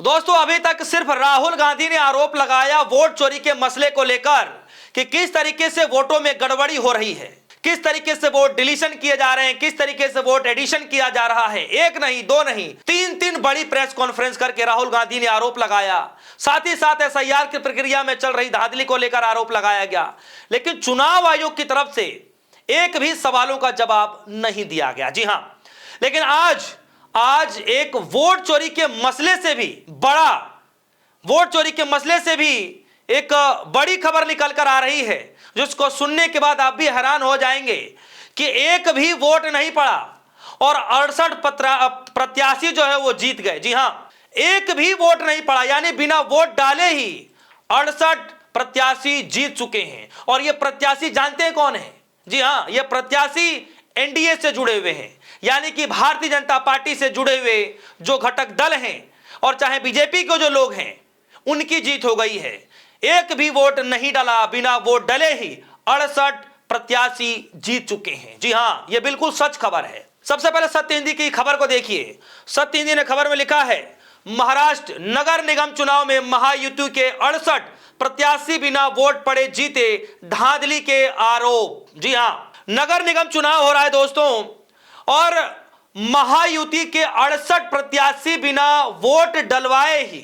दोस्तों, अभी तक सिर्फ राहुल गांधी ने आरोप लगाया वोट चोरी के मसले को लेकर कि किस तरीके से वोटों में गड़बड़ी हो रही है, किस तरीके से वोट डिलीशन किए जा रहे हैं, किस तरीके से वोट एडिशन किया जा रहा है। एक नहीं, दो नहीं, तीन बड़ी प्रेस कॉन्फ्रेंस करके राहुल गांधी ने आरोप लगाया। साथ ही साथ एसआईआर की प्रक्रिया में चल रही धांधली को लेकर आरोप लगाया गया, लेकिन चुनाव आयोग की तरफ से एक भी सवालों का जवाब नहीं दिया गया। जी हां, लेकिन आज एक वोट चोरी के मसले से भी एक बड़ी खबर निकल कर आ रही है, जिसको सुनने के बाद आप भी हैरान हो जाएंगे कि एक भी वोट नहीं पड़ा और 68 प्रत्याशी जो है वो जीत गए। जी हां, एक भी वोट नहीं पड़ा, यानी बिना वोट डाले ही 68 प्रत्याशी जीत चुके हैं। और ये प्रत्याशी जानते हैं कौन है? जी हां, ये प्रत्याशी एनडीए से जुड़े हुए हैं, यानी कि भारतीय जनता पार्टी से जुड़े हुए जो घटक दल हैं और चाहे बीजेपी के जो लोग हैं, उनकी जीत हो गई है। एक भी वोट नहीं डाला, बिना वोट डले ही 68 प्रत्याशी जीत चुके हैं। जी हां, यह बिल्कुल सच खबर है। सबसे पहले सत्य हिंदी की खबर को देखिए। सत्य हिंदी ने खबर में लिखा है, महाराष्ट्र नगर निगम चुनाव में महायुति के 68 प्रत्याशी बिना वोट पड़े जीते, धांधली के आरोप। जी हां, नगर निगम चुनाव हो रहा है दोस्तों, और महायुति के 68 प्रत्याशी बिना वोट डलवाए ही,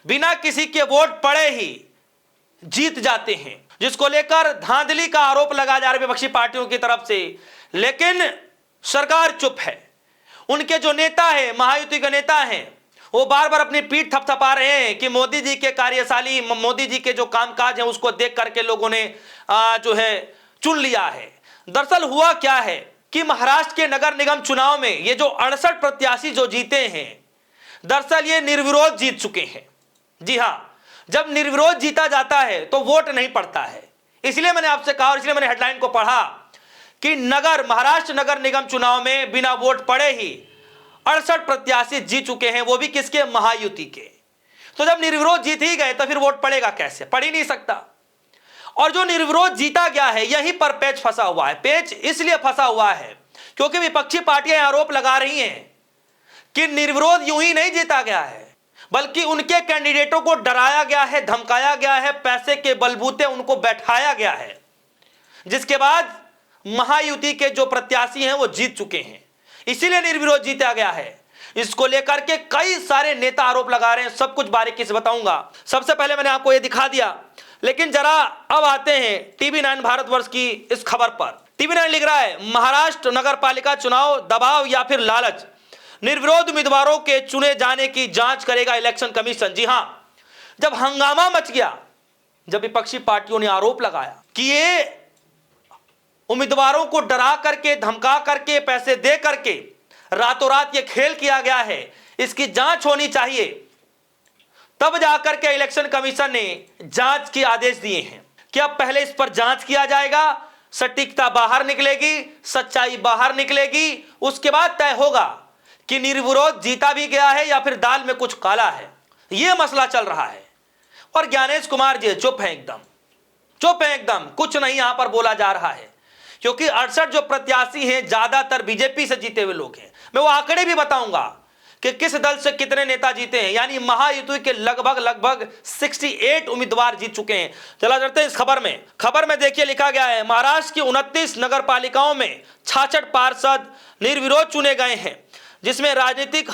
बिना किसी के वोट पड़े ही जीत जाते हैं, जिसको लेकर धांधली का आरोप लगाया जा रहा है विपक्षी पार्टियों की तरफ से। लेकिन सरकार चुप है। उनके जो नेता है, महायुति के नेता हैं, वो बार बार अपनी पीठ थपथपा रहे हैं कि मोदी जी के कार्यशाली, मोदी जी के जो कामकाज हैं उसको देख करके लोगों ने जो है चुन लिया है। दरअसल हुआ क्या है कि महाराष्ट्र के नगर निगम चुनाव में ये जो 68 प्रत्याशी जो जीते हैं, दरअसल ये निर्विरोध जीत चुके हैं। जी हां, जब निर्विरोध जीता जाता है तो वोट नहीं पड़ता है। इसलिए मैंने आपसे कहा और इसलिए मैंने हेडलाइन को पढ़ा कि महाराष्ट्र नगर निगम चुनाव में बिना वोट पड़े ही 68 प्रत्याशी जीत चुके हैं, वो भी किसके? महायुति के। तो जब निर्विरोध जीत ही गए तो फिर वोट पड़ेगा कैसे? पड़ ही नहीं सकता। और जो निर्विरोध जीता गया है, यहीं पर पेच फंसा हुआ है। पेच इसलिए फंसा हुआ है क्योंकि विपक्षी पार्टियां आरोप लगा रही हैं कि निर्विरोध यूं ही नहीं जीता गया है, बल्कि उनके कैंडिडेटों को डराया गया है, धमकाया गया है, पैसे के बलबूते उनको बैठाया गया है, जिसके बाद महायुति के जो प्रत्याशी हैं वो जीत चुके हैं। इसीलिए निर्विरोध जीता गया है। इसको लेकर के कई सारे नेता आरोप लगा रहे हैं। सब कुछ बारीकी से बताऊंगा। सबसे पहले मैंने आपको ये दिखा दिया, लेकिन जरा अब आते हैं टीवी 9 भारतवर्ष की इस खबर पर। टीवी 9 लिख रहा है, महाराष्ट्र नगर पालिका चुनाव दबाव या फिर लालच, निर्विरोध उम्मीदवारों के चुने जाने की जांच करेगा इलेक्शन कमीशन। जी हां, जब हंगामा मच गया, जब विपक्षी पार्टियों ने आरोप लगाया कि ये उम्मीदवारों को डरा करके, धमका करके, पैसे दे करके रातों रात ये खेल किया गया है, इसकी जांच होनी चाहिए, तब जाकर के इलेक्शन कमीशन ने जांच के आदेश दिए हैं कि अब पहले इस पर जांच किया जाएगा, सटीकता बाहर निकलेगी, सच्चाई बाहर निकलेगी, उसके बाद तय होगा कि निर्विरोध जीता भी गया है या फिर दाल में कुछ काला है। यह मसला चल रहा है। और ज्ञानेश कुमार जी चुप है एकदम, कुछ नहीं यहां पर बोला जा रहा है, क्योंकि 68 जो प्रत्याशी हैं ज्यादातर बीजेपी से जीते हुए लोग हैं। मैं वो आंकड़े भी बताऊंगा कि किस दल से कितने नेता जीते हैं, यानी महायुति के लगभग 68 उम्मीदवार जीत चुके हैं। चला जाते हैं इस खबर में देखिए, लिखा गया है, महाराष्ट्र की 29 नगर पालिकाओं में 66 पार्षद निर्विरोध चुने गए हैं, जिसमें राजनीतिक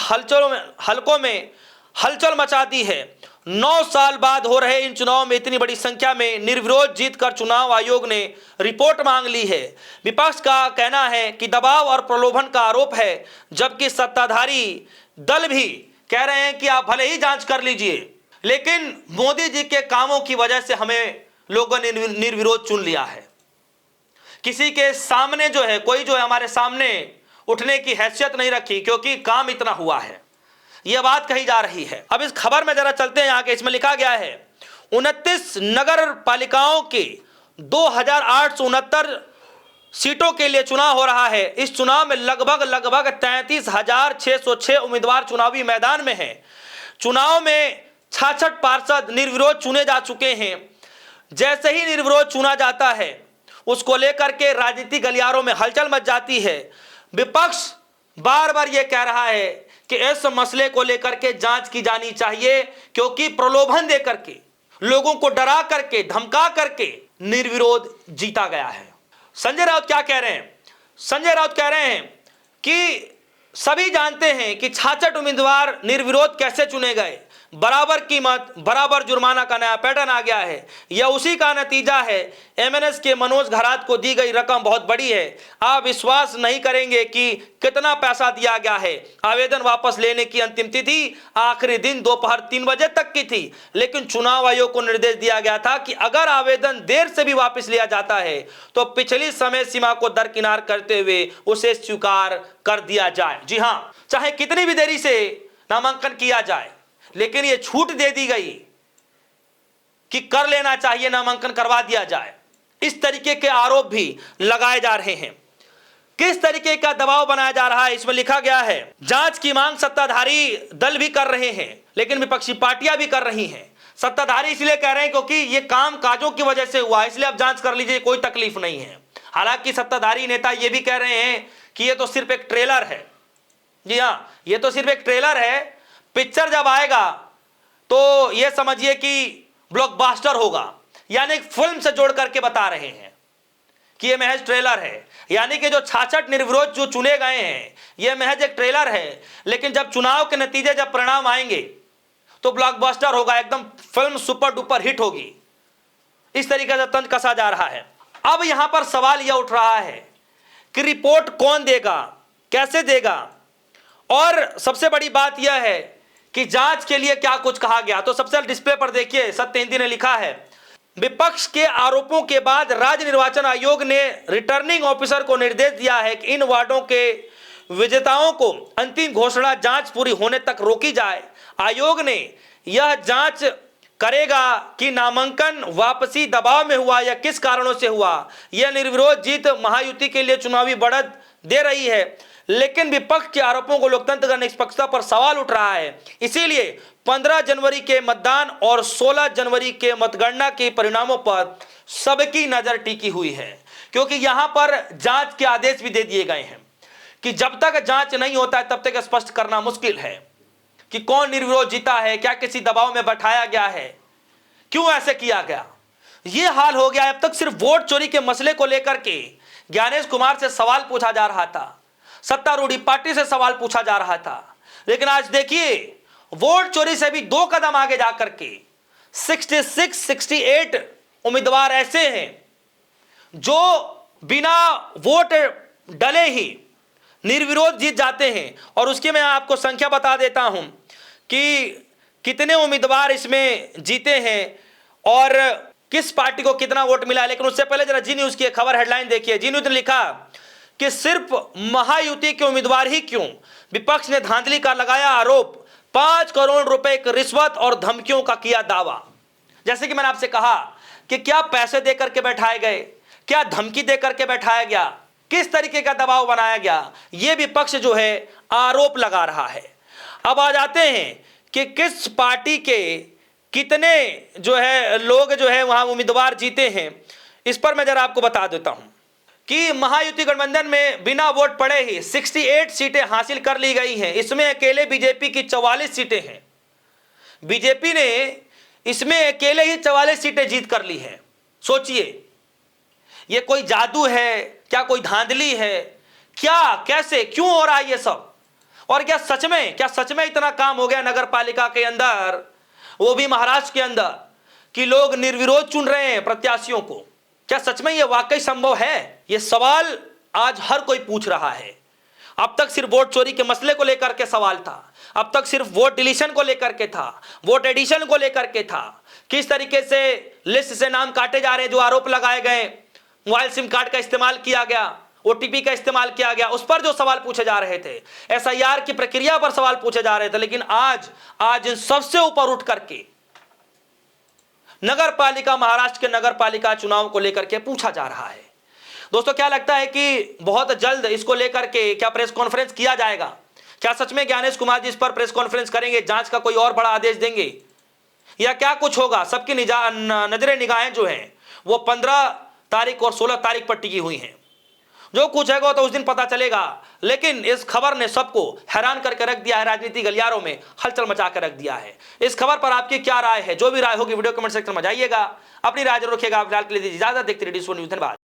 हलकों में हलचल मचा दी है। 9 साल बाद हो रहे इन चुनाव में इतनी बड़ी संख्या में निर्विरोध जीतकर चुनाव आयोग ने रिपोर्ट मांग ली है। विपक्ष का कहना है कि दबाव और प्रलोभन का आरोप है, जबकि सत्ताधारी दल भी कह रहे हैं कि आप भले ही जांच कर लीजिए, लेकिन मोदी जी के कामों की वजह से हमें लोगों ने निर्विरोध चुन लिया है। किसी के सामने जो है, कोई जो है हमारे सामने उठने की हैसियत नहीं रखी, क्योंकि काम इतना हुआ है। यह बात कही जा रही है। अब इस खबर में जरा चलते हैं आगे। इसमें लिखा गया है, 29 नगर पालिकाओं के 2869 सीटों के लिए चुनाव हो रहा है। इस चुनाव में लगभग 33,606 उम्मीदवार चुनावी मैदान में हैं। चुनाव में 66 पार्षद निर्विरोध चुने जा चुके हैं। जैसे ही निर्विरोध चुना जाता है, उसको लेकर के राजनीतिक गलियारों में हलचल मच जाती है। विपक्ष बार बार यह कह रहा है कि इस मसले को लेकर के जांच की जानी चाहिए, क्योंकि प्रलोभन दे करके, लोगों को डरा करके, धमका करके निर्विरोध जीता गया है। संजय राउत क्या कह रहे हैं? संजय राउत कह रहे हैं कि सभी जानते हैं कि 66 उम्मीदवार निर्विरोध कैसे चुने गए। बराबर कीमत, बराबर जुर्माना का नया पैटर्न आ गया है। यह उसी का नतीजा है। एमएनएस के मनोज घरात को दी गई रकम बहुत बड़ी है। आप विश्वास नहीं करेंगे कि कितना पैसा दिया गया है। आवेदन वापस लेने की अंतिम तिथि आखिरी दिन दोपहर 3 बजे तक की थी, लेकिन चुनाव आयोग को निर्देश दिया गया था कि अगर आवेदन देर से भी वापस लिया जाता है तो पिछली समय सीमा को दरकिनार करते हुए उसे स्वीकार कर दिया जाए। जी हां, चाहे कितनी भी देरी से नामांकन किया जाए, लेकिन यह छूट दे दी गई कि कर लेना चाहिए, नामांकन करवा दिया जाए। इस तरीके के आरोप भी लगाए जा रहे हैं। किस तरीके का दबाव बनाया जा रहा है, इसमें लिखा गया है, जांच की मांग सत्ताधारी दल भी कर रहे हैं, लेकिन विपक्षी पार्टियां भी कर रही हैं। सत्ताधारी इसलिए कह रहे हैं क्योंकि यह काम काजों की वजह से हुआ, इसलिए आप जांच कर लीजिए, कोई तकलीफ नहीं है। हालांकि सत्ताधारी नेता यह भी कह रहे हैं कि यह तो सिर्फ एक ट्रेलर है। जी हां, यह तो सिर्फ एक ट्रेलर है। पिक्चर जब आएगा तो यह समझिए कि ब्लॉकबस्टर होगा। यानी फिल्म से जोड़ करके बता रहे हैं कि यह महज ट्रेलर है। यानी कि जो 66 निर्विरोध जो चुने गए हैं, यह महज एक ट्रेलर है, लेकिन जब चुनाव के नतीजे, जब परिणाम आएंगे तो ब्लॉकबस्टर होगा, एकदम फिल्म सुपर डुपर हिट होगी। इस तरीके से तंज कसा जा रहा है। अब यहां पर सवाल यह उठ रहा है कि रिपोर्ट कौन देगा, कैसे देगा, और सबसे बड़ी बात यह है कि जांच के लिए क्या कुछ कहा गया। तो सबसे डिस्प्ले पर देखिए, सत्य हिंदी ने लिखा है, विपक्ष के आरोपों के बाद राज्य निर्वाचन आयोग ने रिटर्निंग ऑफिसर को निर्देश दिया है कि इन वार्डों के विजेताओं को अंतिम घोषणा जांच पूरी होने तक रोकी जाए। आयोग ने यह जांच करेगा कि नामांकन वापसी दबाव में हुआ या किस कारणों से हुआ। यह निर्विरोध जीत महायुति के लिए चुनावी बढ़त दे रही है, लेकिन विपक्ष के आरोपों को लोकतंत्र का निष्पक्षता पर सवाल उठ रहा है। इसीलिए 15 जनवरी के मतदान और 16 जनवरी के मतगणना के परिणामों पर सबकी नजर टिकी हुई है, क्योंकि यहां पर जांच के आदेश भी दे दिए गए हैं कि जब तक जांच नहीं होता है तब तक स्पष्ट करना मुश्किल है कि कौन निर्विरोध जीता है, क्या किसी दबाव में बैठाया गया है, क्यों ऐसे किया गया। यह हाल हो गया। अब तक सिर्फ वोट चोरी के मसले को लेकर के ज्ञानेश कुमार से सवाल पूछा जा रहा था, सत्तारूढ़ी पार्टी से सवाल पूछा जा रहा था, लेकिन आज देखिए वोट चोरी से भी 2 कदम आगे जाकर के 66-68 उम्मीदवार ऐसे हैं जो बिना वोट डले ही निर्विरोध जीत जाते हैं। और उसकी मैं आपको संख्या बता देता हूं कि कितने उम्मीदवार इसमें जीते हैं और किस पार्टी को कितना वोट मिला। लेकिन उससे पहले जरा जी न्यूज की खबर हेडलाइन देखिए। जी न्यूज ने लिखा कि सिर्फ महायुति के उम्मीदवार ही क्यों, विपक्ष ने धांधली का लगाया आरोप, 5 करोड़ रुपए की रिश्वत और धमकियों का किया दावा। जैसे कि मैंने आपसे कहा कि क्या पैसे देकर के बैठाए गए, क्या धमकी देकर के बैठाया गया, किस तरीके का दबाव बनाया गया, यह विपक्ष जो है आरोप लगा रहा है। अब आ जाते हैं कि किस पार्टी के कितने जो है लोग जो है वहां उम्मीदवार जीते हैं। इस पर मैं जरा आपको बता देता हूं कि महायुति गठबंधन में बिना वोट पड़े ही 68 सीटें हासिल कर ली गई हैं। इसमें अकेले बीजेपी की 44 सीटें हैं। बीजेपी ने इसमें अकेले ही 44 सीटें जीत कर ली हैं। सोचिए, यह कोई जादू है क्या, कोई धांधली है क्या, कैसे क्यों हो रहा है ये सब। और क्या सच में इतना काम हो गया नगर पालिका के अंदर, वो भी महाराष्ट्र के अंदर, कि लोग निर्विरोध चुन रहे हैं प्रत्याशियों को। क्या सच में यह वाकई संभव है? यह सवाल आज हर कोई पूछ रहा है। अब तक सिर्फ वोट चोरी के मसले को लेकर के सवाल था, अब तक सिर्फ वोट डिलीशन को लेकर के था, वोट एडिशन को लेकर के था, किस तरीके से लिस्ट से नाम काटे जा रहे हैं, जो आरोप लगाए गए, मोबाइल सिम कार्ड का इस्तेमाल किया गया, ओटीपी का इस्तेमाल किया गया, उस पर जो सवाल पूछे जा रहे थे, एसआईआर की प्रक्रिया पर सवाल पूछे जा रहे थे। लेकिन आज इन सबसे ऊपर उठ करके नगर पालिका, महाराष्ट्र के नगर पालिका चुनाव को लेकर के पूछा जा रहा है। दोस्तों, क्या लगता है कि बहुत जल्द इसको लेकर के क्या प्रेस कॉन्फ्रेंस किया जाएगा? क्या सच में ज्ञानेश कुमार जी इस पर प्रेस कॉन्फ्रेंस करेंगे, जांच का कोई और बड़ा आदेश देंगे, या क्या कुछ होगा? सबकी नजरें निगाहें जो हैं वो 15 तारीख और 16 तारीख पर टिकी हुई हैं। जो कुछ है वो तो उस दिन पता चलेगा। लेकिन इस खबर ने सबको हैरान करके रख दिया है, राजनीति गलियारों में हलचल मचा कर रख दिया है। इस खबर पर आपकी क्या राय है? जो भी राय होगी वीडियो कमेंट सेक्शन में जाइएगा, अपनी राय जरूर रखिएगा। फिलहाल के लिए इजाजत, देखते रहिए D4 न्यूज़। धन्यवाद।